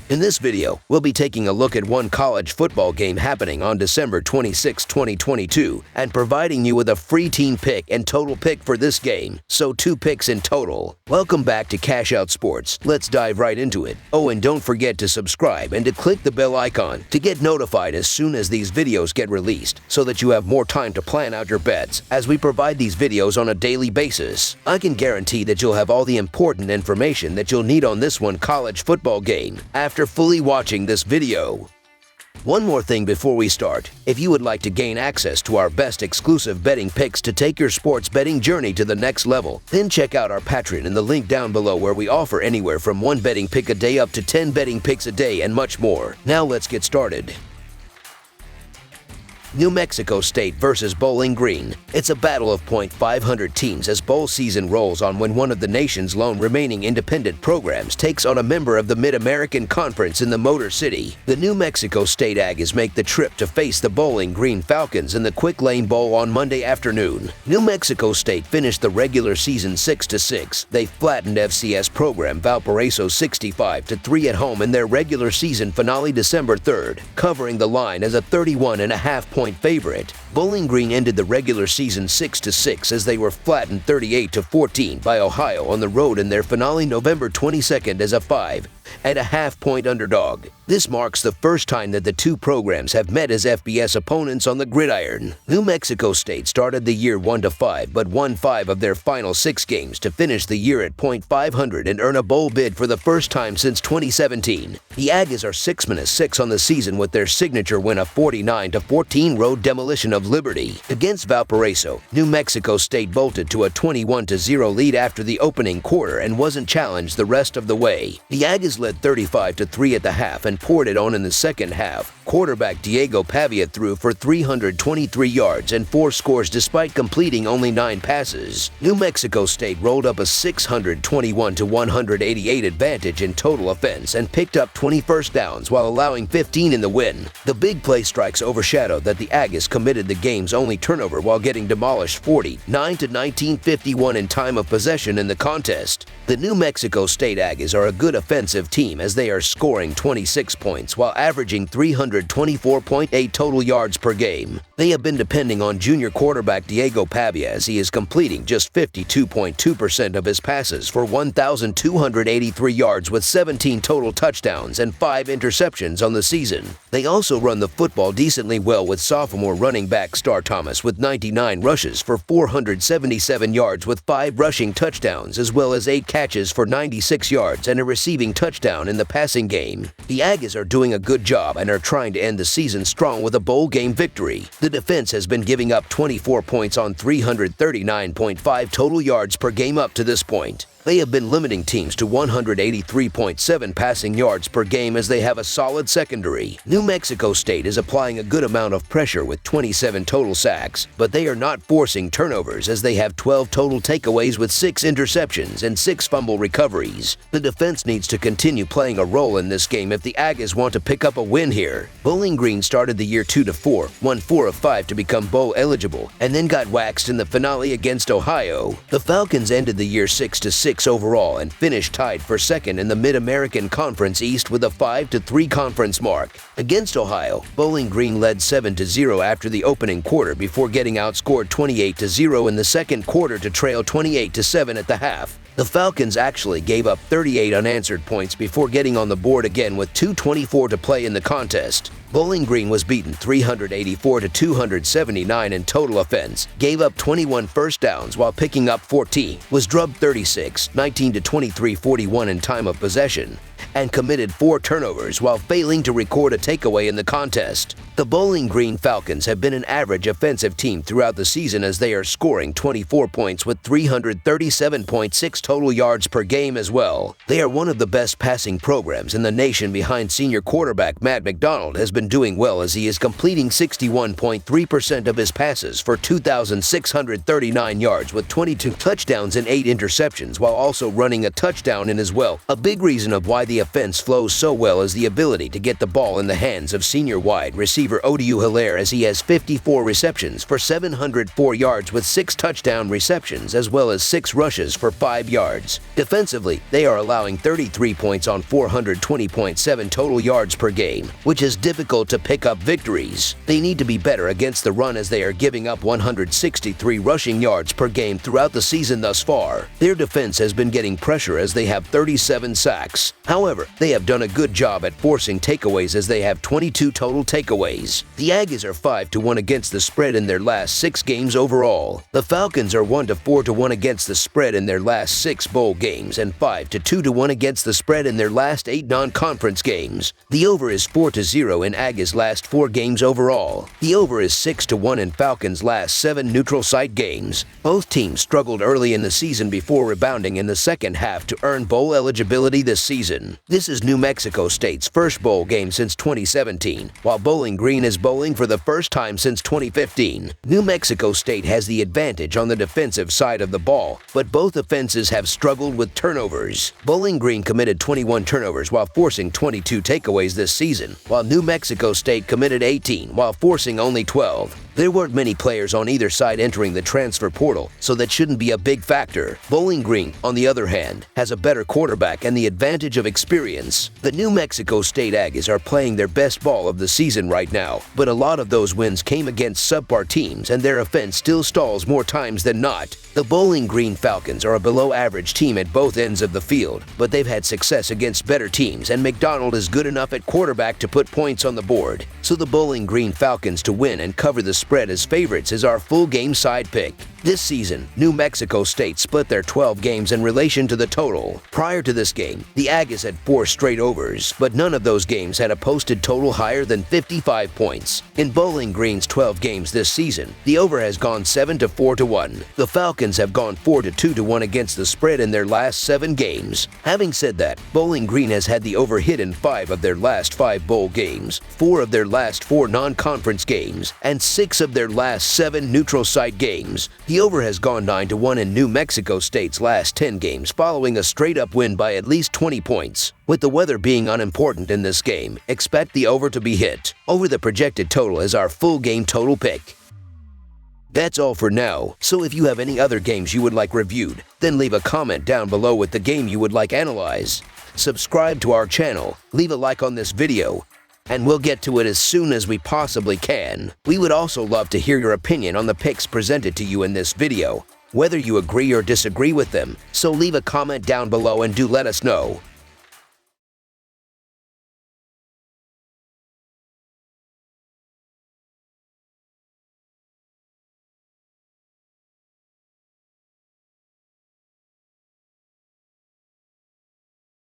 In this video, we'll be taking a look at one college football game happening on December 26, 2022, and providing you with a free team pick and total pick for this game, so 2 picks in total. Welcome back to Cash Out Sports. Let's dive right into it. Oh, and don't forget to subscribe and to click the bell icon to get notified as soon as these videos get released, so that you have more time to plan out your bets as we provide these videos on a daily basis. I can guarantee that you'll have all the important information that you'll need on this one college football game after fully watching this video. One more thing before we start. If you would like to gain access to our best exclusive betting picks to take your sports betting journey to the next level, then check out our Patreon in the link down below, where we offer anywhere from 1 betting pick a day up to 10 betting picks a day and much more. Now let's get started. New Mexico State versus Bowling Green. It's a battle of .500 teams as bowl season rolls on when one of the nation's lone remaining independent programs takes on a member of the Mid-American Conference in the Motor City. The New Mexico State Aggies make the trip to face the Bowling Green Falcons in the Quick Lane Bowl on Monday afternoon. New Mexico State finished the regular season 6-6. They flattened FCS program Valparaiso 65-3 at home in their regular season finale December 3rd, covering the line as a 31.5-point favorite. Bowling Green ended the regular season 6-6 as they were flattened 38-14 by Ohio on the road in their finale November 22nd as a 5.5-point underdog. This marks the first time that the two programs have met as FBS opponents on the gridiron. New Mexico State started the year 1-5 but won 5 of their final 6 games to finish the year at .500 and earn a bowl bid for the first time since 2017. The Aggies are 6-6 on the season with their signature win, a 49-14 road demolition of Liberty. Against Valparaiso, New Mexico State bolted to a 21-0 lead after the opening quarter and wasn't challenged the rest of the way. The Aggies led 35-3 at the half and poured it on in the second half. Quarterback Diego Pavia threw for 323 yards and 4 scores despite completing only 9 passes. New Mexico State rolled up a 621-188 advantage in total offense and picked up 20 first downs while allowing 15 in the win. The big play strikes overshadowed that the Aggies committed the game's only turnover while getting demolished 49-19-51 in time of possession in the contest. The New Mexico State Aggies are a good offensive team as they are scoring 26 points while averaging 324.8 total yards per game. They have been depending on junior quarterback Diego Pavia as he is completing just 52.2% of his passes for 1,283 yards with 17 total touchdowns and 5 interceptions on the season. They also run the football decently well with sophomore running back Star Thomas with 99 rushes for 477 yards with 5 rushing touchdowns as well as 8 catches for 96 yards and a receiving touchdown in the passing game. The Aggies are doing a good job and are trying to end the season strong with a bowl game victory. The defense has been giving up 24 points on 339.5 total yards per game up to this point. They have been limiting teams to 183.7 passing yards per game as they have a solid secondary. New Mexico State is applying a good amount of pressure with 27 total sacks, but they are not forcing turnovers as they have 12 total takeaways with 6 interceptions and 6 fumble recoveries. The defense needs to continue playing a role in this game if the Aggies want to pick up a win here. Bowling Green started the year 2-4, won 4 of 5 to become bowl eligible, and then got waxed in the finale against Ohio. The Falcons ended the year 6-6 overall and finished tied for second in the Mid-American Conference East with a 5-3 conference mark. Against Ohio, Bowling Green led 7-0 after the opening quarter before getting outscored 28-0 in the second quarter to trail 28-7 at the half. The Falcons actually gave up 38 unanswered points before getting on the board again with 2:24 to play in the contest. Bowling Green was beaten 384-279 in total offense, gave up 21 first downs while picking up 14, was drubbed 36, 19-23-41 in time of possession, and committed 4 turnovers while failing to record a takeaway in the contest. The Bowling Green Falcons have been an average offensive team throughout the season as they are scoring 24 points with 337.6 total yards per game as well. They are one of the best passing programs in the nation behind senior quarterback Matt McDonald has been doing well as he is completing 61.3% of his passes for 2,639 yards with 22 touchdowns and 8 interceptions, while also running a touchdown in as well. A big reason of why the offense flows so well is the ability to get the ball in the hands of senior wide receiver Odiu Hilaire, as he has 54 receptions for 704 yards with 6 touchdown receptions as well as 6 rushes for 5 yards. Defensively, they are allowing 33 points on 420.7 total yards per game, which is difficult to pick up victories. They need to be better against the run as they are giving up 163 rushing yards per game throughout the season thus far. Their defense has been getting pressure as they have 37 sacks. However, they have done a good job at forcing takeaways as they have 22 total takeaways. The Aggies are 5-1 against the spread in their last 6 games overall. The Falcons are 1-4-1 against the spread in their last 6 bowl games and 5-2-1 against the spread in their last 8 non-conference games. The over is 4-0 in Aggies' last 4 games overall. The over is 6-1 in Falcons' last 7 neutral site games. Both teams struggled early in the season before rebounding in the second half to earn bowl eligibility this season. This is New Mexico State's first bowl game since 2017, while Bowling Green is bowling for the first time since 2015. New Mexico State has the advantage on the defensive side of the ball, but both offenses have struggled with turnovers. Bowling Green committed 21 turnovers while forcing 22 takeaways this season, while New Mexico State committed 18 while forcing only 12. There weren't many players on either side entering the transfer portal, so that shouldn't be a big factor. Bowling Green, on the other hand, has a better quarterback and the advantage of experience. The New Mexico State Aggies are playing their best ball of the season right now, but a lot of those wins came against subpar teams and their offense still stalls more times than not. The Bowling Green Falcons are a below-average team at both ends of the field, but they've had success against better teams, and McDonald is good enough at quarterback to put points on the board. So the Bowling Green Falcons to win and cover the spread as favorites is our full game side pick. This season, New Mexico State split their 12 games in relation to the total. Prior to this game, the Aggies had 4 straight overs, but none of those games had a posted total higher than 55 points. In Bowling Green's 12 games this season, the over has gone 7-4-1. The Falcons have gone 4-2-1 against the spread in their last 7 games. Having said that, Bowling Green has had the over hit in 5 of their last 5 bowl games, 4 of their last 4 non-conference games, and 6 of their last 7 neutral site games. The over has gone 9-1 in New Mexico State's last 10 games following a straight-up win by at least 20 points. With the weather being unimportant in this game, expect the over to be hit. Over the projected total is our full game total pick. That's all for now, so if you have any other games you would like reviewed, then leave a comment down below with the game you would like analyzed. Subscribe to our channel, leave a like on this video, and we'll get to it as soon as we possibly can. We would also love to hear your opinion on the picks presented to you in this video, whether you agree or disagree with them, so leave a comment down below and do let us know.